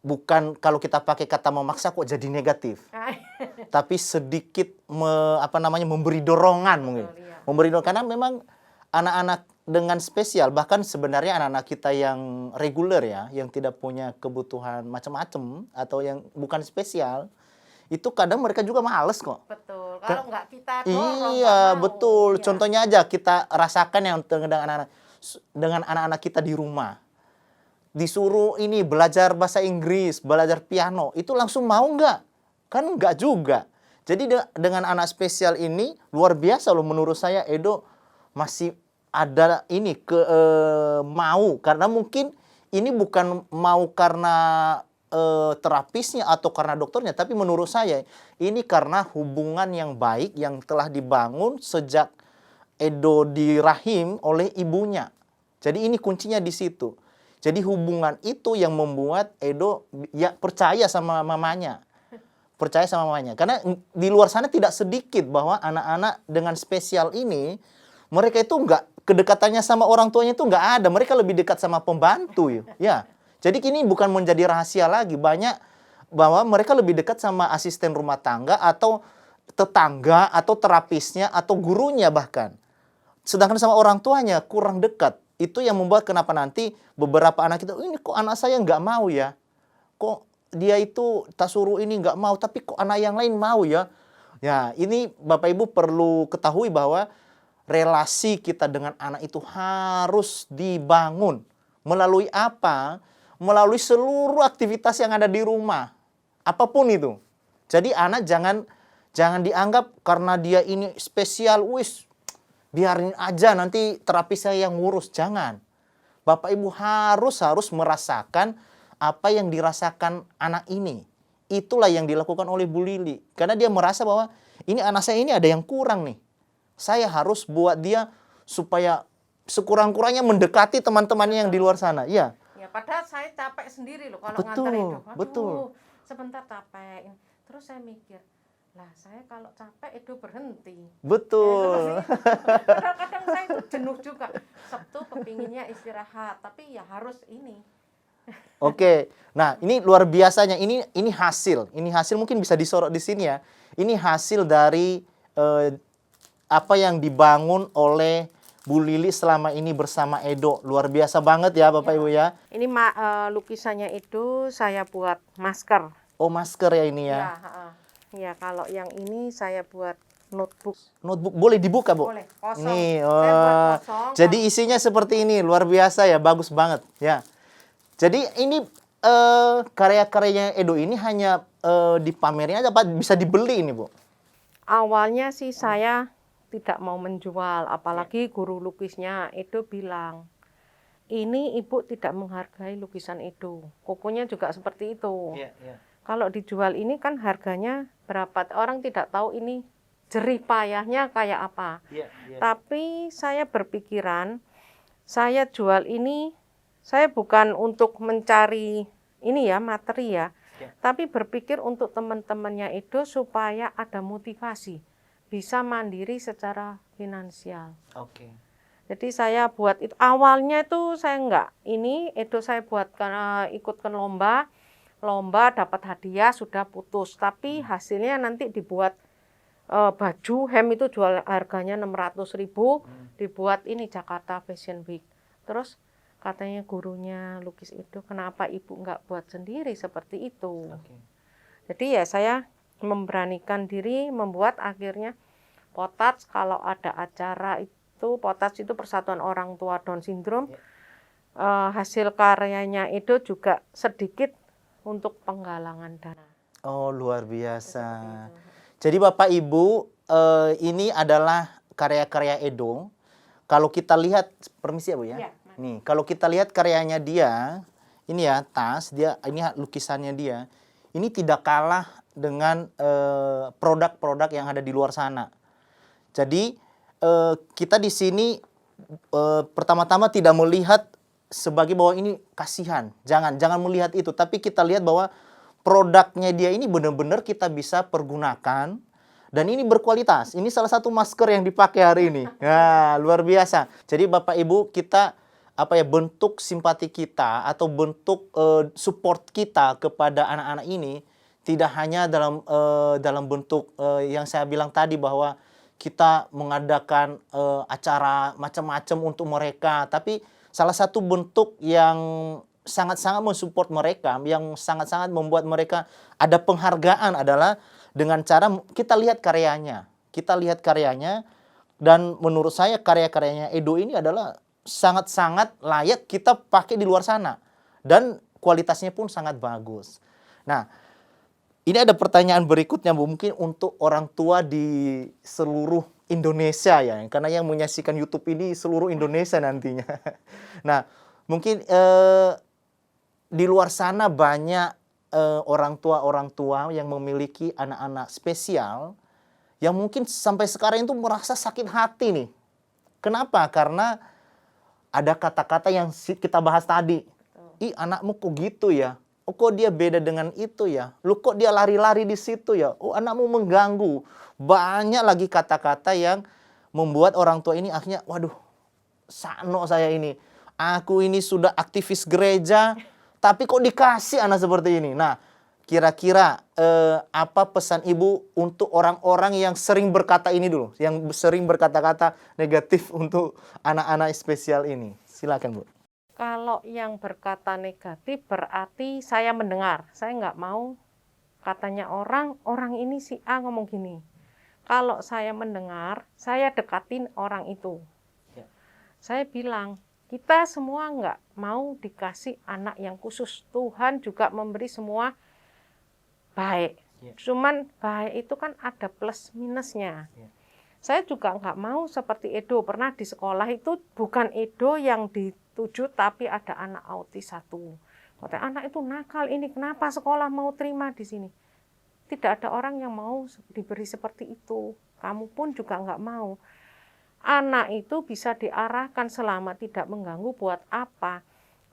bukan kalau kita pakai kata memaksa kok jadi negatif. Tapi sedikit memberi dorongan mungkin. Memberi dorongan karena memang anak-anak dengan spesial, bahkan sebenarnya anak-anak kita yang reguler ya, yang tidak punya kebutuhan macam-macam atau yang bukan spesial, itu kadang mereka juga males kok. Betul. Kalau nggak kita dorong, Iya, betul. Iya. Contohnya aja kita rasakan yang dengan anak-anak kita di rumah. Disuruh ini belajar bahasa Inggris, belajar piano, itu langsung mau nggak? Kan nggak juga. Jadi dengan anak spesial ini luar biasa loh menurut saya, Edo masih ada ini mau, karena mungkin ini bukan mau karena terapisnya atau karena dokternya, tapi menurut saya ini karena hubungan yang baik yang telah dibangun sejak Edo di rahim oleh ibunya. Jadi ini kuncinya di situ. Jadi hubungan itu yang membuat Edo ya percaya sama mamanya. Percaya sama mamanya. Karena di luar sana tidak sedikit bahwa anak-anak dengan spesial ini, mereka itu kedekatannya sama orang tuanya itu nggak ada. Mereka lebih dekat sama pembantu. Ya. Jadi kini bukan menjadi rahasia lagi. Banyak bahwa mereka lebih dekat sama asisten rumah tangga atau tetangga atau terapisnya atau gurunya bahkan. Sedangkan sama orang tuanya kurang dekat. Itu yang membuat kenapa nanti beberapa anak kita, ini kok anak saya nggak mau ya? Kok dia itu tak suruh ini nggak mau, tapi kok anak yang lain mau ya? Ya, ini Bapak Ibu perlu ketahui bahwa relasi kita dengan anak itu harus dibangun. Melalui apa? Melalui seluruh aktivitas yang ada di rumah. Apapun itu. Jadi anak jangan dianggap karena dia ini spesial, biarin aja nanti terapis saya yang ngurus. Jangan. Bapak Ibu harus merasakan apa yang dirasakan anak ini. Itulah yang dilakukan oleh Bu Lili. Karena dia merasa bahwa ini anak saya ini ada yang kurang nih. Saya harus buat dia supaya sekurang-kurangnya mendekati teman-temannya yang di luar sana. Ya. Ya, padahal saya capek sendiri loh kalau Betul, nganter Edo. Aduh, betul. sebentar capek. Terus saya mikir, lah saya kalau capek Edo berhenti. Betul. Kadang-kadang saya itu jenuh juga. Sabtu kepinginnya istirahat, tapi ya harus ini. Oke. Nah, ini luar biasanya. Ini hasil. Ini hasil mungkin bisa disorot di sini ya. Ini hasil dari apa yang dibangun oleh Bu Lili selama ini bersama Edo. Luar biasa banget ya Bapak Ibu ya. Ini lukisannya itu saya buat masker. Oh, masker ya ini ya. Ya, kalau yang ini saya buat notebook. Notebook boleh dibuka, Bu? Boleh, kosong. Nih, Saya buat kosong. jadi isinya seperti ini. Luar biasa ya, bagus banget ya. Jadi ini karya-karyanya Edo ini hanya dipamerin aja, Pak? Bisa dibeli ini, Bu? Awalnya sih saya tidak mau menjual, apalagi guru lukisnya Edo bilang, ini ibu tidak menghargai lukisan Edo. Kukunya juga seperti itu. Kalau dijual ini kan harganya berapa? Orang tidak tahu ini jerih payahnya kayak apa. Tapi saya berpikiran, saya jual ini, saya bukan untuk mencari ini ya materi ya, tapi berpikir untuk teman-temannya Edo supaya ada motivasi, bisa mandiri secara finansial. Jadi saya buat itu, awalnya itu saya enggak, ini Edo saya buat karena ikutkan lomba dapat hadiah sudah putus, tapi hasilnya nanti dibuat baju hem itu jual harganya 600.000, dibuat ini Jakarta Fashion Week. Terus katanya gurunya lukis itu, kenapa ibu nggak buat sendiri seperti itu? Jadi ya saya memberanikan diri membuat, akhirnya potats kalau ada acara itu, potats itu Persatuan Orang Tua Down Syndrome. Hasil karyanya itu juga sedikit untuk penggalangan dana. Oh, luar biasa. Jadi Bapak Ibu, ini adalah karya-karya Edo. Kalau kita lihat, permisi ya Bu ya. Nih, kalau kita lihat karyanya dia, ini ya tas, ini lukisannya dia. Ini tidak kalah dengan produk-produk yang ada di luar sana. Jadi kita di sini pertama-tama tidak melihat sebagai bahwa ini kasihan. Jangan melihat itu, tapi kita lihat bahwa produknya dia ini benar-benar kita bisa pergunakan dan ini berkualitas. Ini salah satu masker yang dipakai hari ini. Nah, luar biasa. Jadi Bapak Ibu, kita bentuk simpati kita atau bentuk support kita kepada anak-anak ini tidak hanya dalam bentuk yang saya bilang tadi bahwa kita mengadakan acara macam-macam untuk mereka, tapi salah satu bentuk yang sangat-sangat mensupport mereka, yang sangat-sangat membuat mereka ada penghargaan adalah dengan cara kita lihat karyanya. Kita lihat karyanya, dan menurut saya karya-karyanya Edo ini adalah sangat-sangat layak kita pakai di luar sana. Dan kualitasnya pun sangat bagus. Nah, ini ada pertanyaan berikutnya Bu, mungkin untuk orang tua di seluruh Indonesia ya, karena yang menyaksikan YouTube ini seluruh Indonesia nantinya. Nah, mungkin di luar sana banyak orang tua yang memiliki anak-anak spesial yang mungkin sampai sekarang itu merasa sakit hati nih. Kenapa? Karena ada kata-kata yang kita bahas tadi. Ih, anakmu kok gitu ya? Oh, kok dia beda dengan itu ya? Lu kok dia lari-lari di situ ya? Oh, anakmu mengganggu. Banyak lagi kata-kata yang membuat orang tua ini akhirnya, waduh, sano saya ini. Aku ini sudah aktivis gereja, tapi kok dikasih anak seperti ini? Nah, kira-kira apa pesan Ibu untuk orang-orang yang sering berkata ini dulu, yang sering berkata-kata negatif untuk anak-anak spesial ini? Silakan, Bu. Kalau yang berkata negatif berarti saya mendengar. Saya nggak mau katanya orang ini si A ngomong gini. Kalau saya mendengar, saya dekatin orang itu. Ya. Saya bilang, kita semua nggak mau dikasih anak yang khusus. Tuhan juga memberi semua baik. Ya. Cuman baik itu kan ada plus minusnya. Ya. Saya juga nggak mau seperti Edo. Pernah di sekolah itu bukan Edo yang dituju, tapi ada anak autis satu. Katanya anak itu nakal ini, kenapa sekolah mau terima di sini? Tidak ada orang yang mau diberi seperti itu. Kamu pun juga nggak mau. Anak itu bisa diarahkan selama tidak mengganggu buat apa?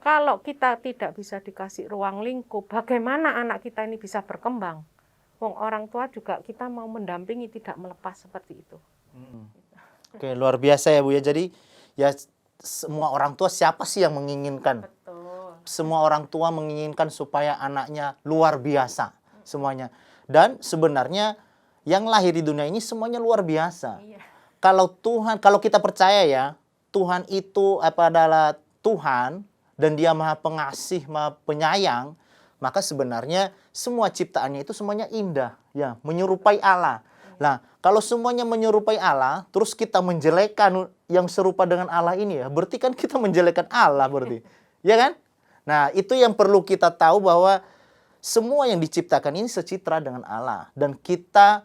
Kalau kita tidak bisa dikasih ruang lingkup, bagaimana anak kita ini bisa berkembang? Wong orang tua juga kita mau mendampingi, tidak melepas seperti itu. Oke, luar biasa ya Bu ya. Jadi ya semua orang tua siapa sih yang menginginkan? Betul. Semua orang tua menginginkan supaya anaknya luar biasa semuanya. Dan sebenarnya yang lahir di dunia ini semuanya luar biasa. Iya. Kalau kita percaya ya, Tuhan itu adalah Tuhan dan Dia Maha Pengasih, Maha Penyayang, maka sebenarnya semua ciptaannya itu semuanya indah, ya, menyerupai Allah. Nah, kalau semuanya menyerupai Allah, terus kita menjelekkan yang serupa dengan Allah ini ya, berarti kan kita menjelekkan Allah berarti. Ya kan? Nah, itu yang perlu kita tahu bahwa semua yang diciptakan ini secitra dengan Allah dan kita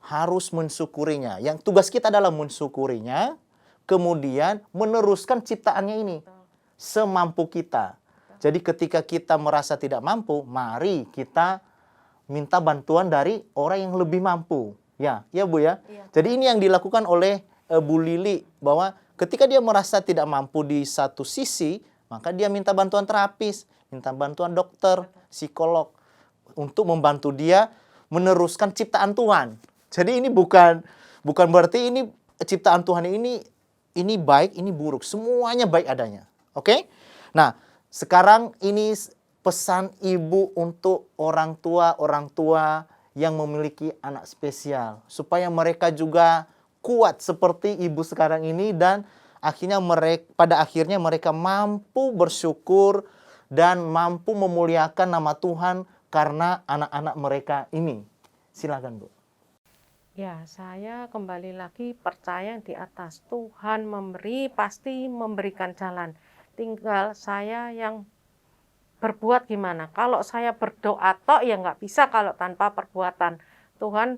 harus mensyukurinya. Yang tugas kita adalah mensyukurinya, kemudian meneruskan ciptaannya ini semampu kita. Jadi ketika kita merasa tidak mampu, mari kita minta bantuan dari orang yang lebih mampu. Ya, ya Bu ya. Iya. Jadi ini yang dilakukan oleh Bu Lili, bahwa ketika dia merasa tidak mampu di satu sisi, maka dia minta bantuan terapis, minta bantuan dokter, psikolog untuk membantu dia meneruskan ciptaan Tuhan. Jadi ini bukan berarti ini ciptaan Tuhan ini baik, ini buruk. Semuanya baik adanya. Oke? Nah, sekarang ini pesan Ibu untuk orang tua yang memiliki anak spesial, supaya mereka juga kuat seperti Ibu sekarang ini dan pada akhirnya mereka mampu bersyukur dan mampu memuliakan nama Tuhan karena anak-anak mereka ini. Silakan, Bu. Ya, saya kembali lagi percaya di atas. Tuhan memberi, pasti memberikan jalan. Tinggal saya yang berbuat gimana. Kalau saya berdoa tok ya nggak bisa kalau tanpa perbuatan. Tuhan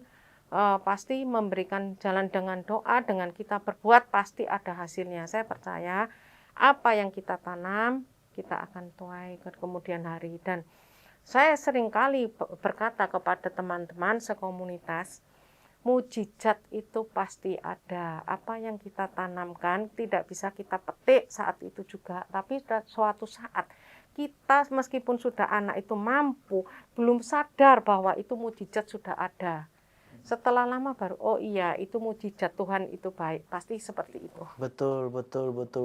pasti memberikan jalan dengan doa, dengan kita berbuat pasti ada hasilnya. Saya percaya apa yang kita tanam, kita akan tuai ke kemudian hari. Dan saya seringkali berkata kepada teman-teman sekomunitas, mujizat itu pasti ada. Apa yang kita tanamkan tidak bisa kita petik saat itu juga, tapi suatu saat kita meskipun sudah anak itu mampu, belum sadar bahwa itu mujizat sudah ada. Setelah lama baru, oh iya itu mujizat Tuhan itu baik, pasti seperti itu. Betul.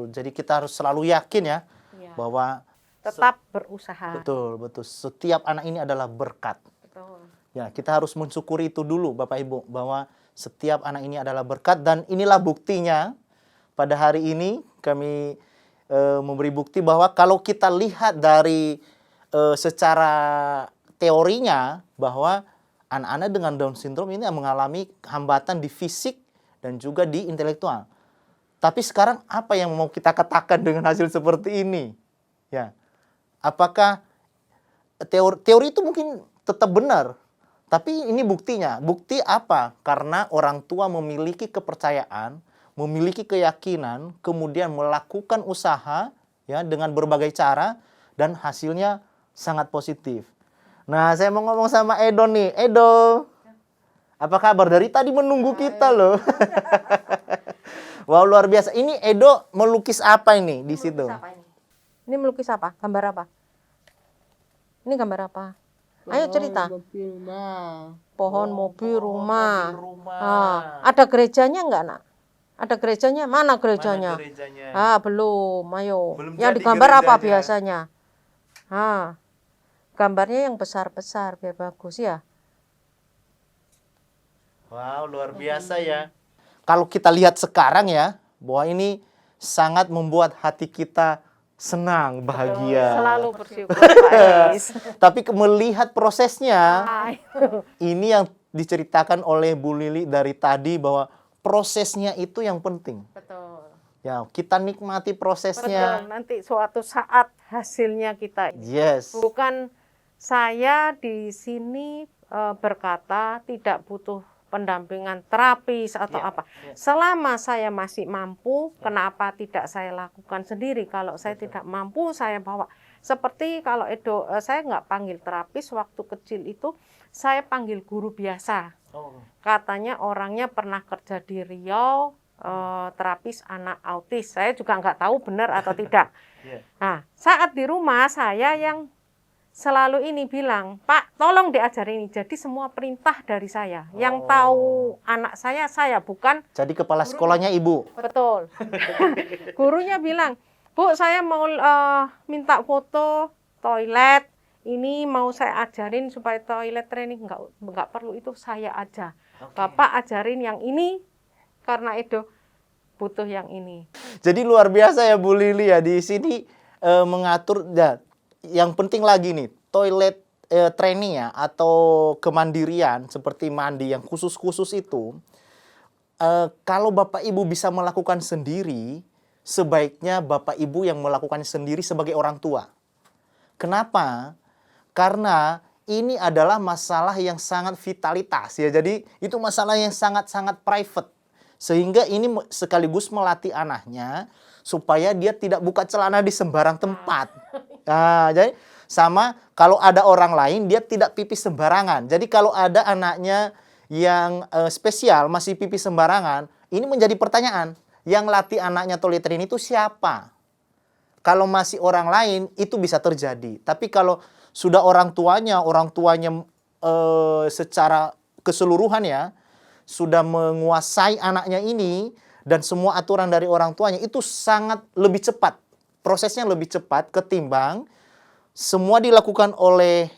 Jadi kita harus selalu yakin ya, Iya. bahwa Tetap berusaha. betul. Setiap anak ini adalah berkat. Betul. Ya, kita harus mensyukuri itu dulu Bapak Ibu, bahwa setiap anak ini adalah berkat dan inilah buktinya. Pada hari ini kami memberi bukti bahwa kalau kita lihat dari secara teorinya bahwa anak-anak dengan Down syndrome ini mengalami hambatan di fisik dan juga di intelektual. Tapi sekarang apa yang mau kita katakan dengan hasil seperti ini? Ya. Apakah teori itu mungkin tetap benar, Tapi ini buktinya. Bukti apa? Karena orang tua memiliki kepercayaan, memiliki keyakinan, kemudian melakukan usaha ya dengan berbagai cara dan hasilnya sangat positif. Nah, saya mau ngomong sama Edo nih. Edo, apa kabar? Dari tadi menunggu kita loh. Wow, luar biasa. Ini Edo melukis apa ini di situ? Ini melukis apa? Gambar apa? Ini gambar apa? Ayo cerita. Pohon, mobil, rumah. Ah, ada gerejanya enggak, Nak? Ada gerejanya? Mana gerejanya? Ah, belum. Ayo. Belum Yang jadi digambar apa gerejanya. biasanya? Ah, gambarnya yang besar-besar biar bagus ya. Wow, luar biasa ya. Kalau kita lihat sekarang ya, bahwa ini sangat membuat hati kita senang, bahagia. Selalu bersyukur, Pak Is. Tapi melihat prosesnya, Ah, ini yang diceritakan oleh Bu Lili dari tadi bahwa prosesnya itu yang penting. betul. Ya, kita nikmati Betul. prosesnya. Nanti suatu saat hasilnya kita Yes. bukan saya di sini berkata tidak butuh pendampingan terapis atau Ya, apa. ya. Selama saya masih mampu, kenapa tidak saya lakukan sendiri? Kalau saya tidak mampu, saya bawa. Seperti kalau Edo, saya nggak panggil terapis waktu kecil itu, saya panggil guru biasa. Oh. Katanya orangnya pernah kerja di Riau, terapis anak autis. Saya juga nggak tahu benar atau tidak. Yeah. Nah, saat di rumah saya yang selalu ini bilang, Pak, tolong diajarin ini. Jadi semua perintah dari saya. Yang tahu anak saya bukan. Jadi kepala sekolahnya ibu. Betul. Gurunya bilang, Bu, saya mau minta foto toilet. Ini mau saya ajarin supaya toilet training. Enggak perlu itu, saya aja. Bapak ajarin yang ini karena Edo butuh yang ini. Jadi luar biasa ya Bu Lili ya di sini mengatur ya. Yang penting lagi nih, toilet training ya atau kemandirian seperti mandi yang khusus-khusus itu, kalau Bapak Ibu bisa melakukan sendiri, sebaiknya Bapak Ibu yang melakukannya sendiri sebagai orang tua. Kenapa? Karena ini adalah masalah yang sangat vitalitas ya. Jadi itu masalah yang sangat-sangat private. Sehingga ini sekaligus melatih anaknya supaya dia tidak buka celana di sembarang tempat. Nah, jadi sama kalau ada orang lain dia tidak pipis sembarangan. Jadi kalau ada anaknya yang spesial masih pipis sembarangan, ini menjadi pertanyaan. Yang latih anaknya toilet training itu siapa? Kalau masih orang lain itu bisa terjadi. Tapi kalau sudah orang tuanya secara keseluruhan ya sudah menguasai anaknya ini dan semua aturan dari orang tuanya itu sangat lebih cepat. Prosesnya lebih cepat ketimbang semua dilakukan oleh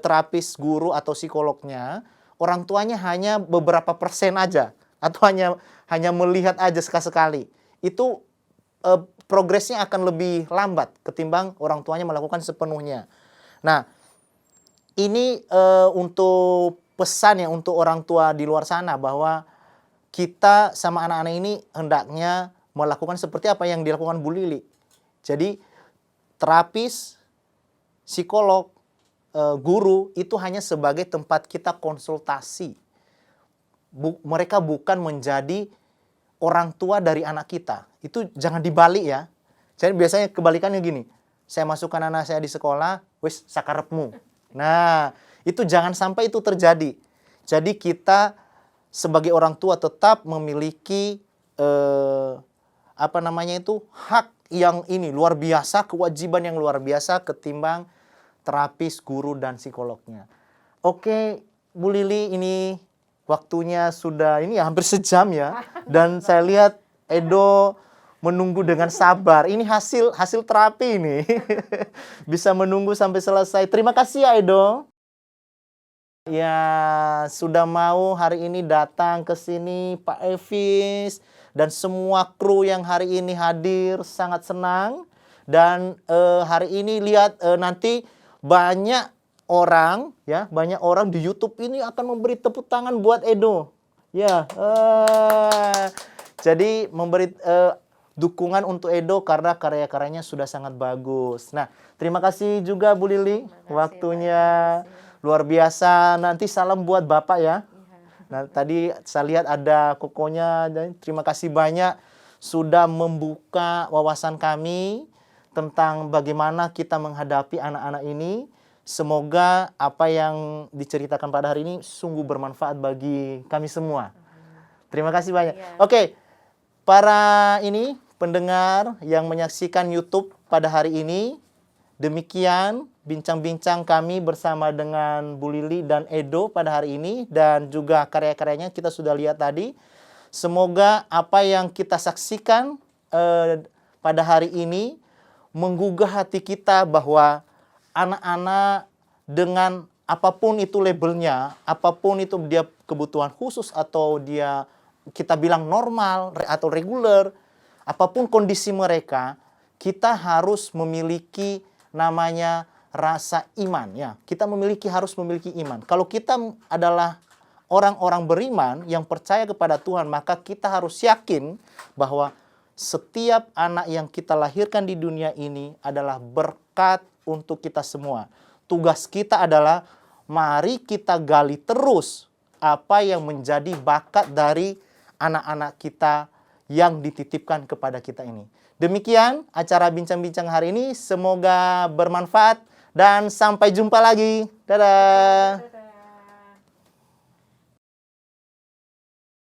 terapis, guru atau psikolognya, orang tuanya hanya beberapa persen aja atau hanya melihat aja sekali. Itu progresnya akan lebih lambat ketimbang orang tuanya melakukan sepenuhnya. Nah, ini untuk pesan ya untuk orang tua di luar sana bahwa kita sama anak-anak ini hendaknya melakukan seperti apa yang dilakukan Bu Lili. Jadi terapis, psikolog, guru itu hanya sebagai tempat kita konsultasi. Mereka bukan menjadi orang tua dari anak kita. Itu jangan dibalik ya. Jadi biasanya kebalikannya gini. Saya masukkan anak saya di sekolah, wis sakarepmu. Nah, itu jangan sampai itu terjadi. Jadi kita sebagai orang tua tetap memiliki hak yang ini luar biasa, kewajiban yang luar biasa ketimbang terapis, guru dan psikolognya. Oke, Bu Lili, ini waktunya sudah ini ya, hampir sejam ya. Dan saya lihat Edo menunggu dengan sabar. Ini hasil terapi ini. Bisa menunggu sampai selesai. Terima kasih ya Edo. Ya, sudah mau hari ini datang ke sini Pak Evis dan semua kru yang hari ini hadir, sangat senang. Dan hari ini lihat nanti banyak orang di YouTube ini akan memberi tepuk tangan buat Edo. Ya, jadi memberi dukungan untuk Edo karena karya-karyanya sudah sangat bagus. Nah, terima kasih juga Bu Lili waktunya. Luar biasa. Nanti salam buat Bapak ya. Nah, tadi saya lihat ada kokonya. Dan terima kasih banyak sudah membuka wawasan kami tentang bagaimana kita menghadapi anak-anak ini. Semoga apa yang diceritakan pada hari ini sungguh bermanfaat bagi kami semua. Terima kasih banyak. Iya. Oke, para pendengar yang menyaksikan YouTube pada hari ini, demikian bincang-bincang kami bersama dengan Bu Lili dan Edo pada hari ini, dan juga karya-karyanya kita sudah lihat tadi. Semoga apa yang kita saksikan pada hari ini menggugah hati kita bahwa anak-anak dengan apapun itu labelnya, apapun itu dia kebutuhan khusus atau dia kita bilang normal atau reguler, apapun kondisi mereka, kita harus memiliki namanya rasa iman ya. Kita harus memiliki iman. Kalau kita adalah orang-orang beriman yang percaya kepada Tuhan, maka kita harus yakin bahwa setiap anak yang kita lahirkan di dunia ini adalah berkat untuk kita semua. Tugas kita adalah mari kita gali terus apa yang menjadi bakat dari anak-anak kita yang dititipkan kepada kita ini. Demikian acara bincang-bincang hari ini. Semoga bermanfaat dan sampai jumpa lagi. Dadah.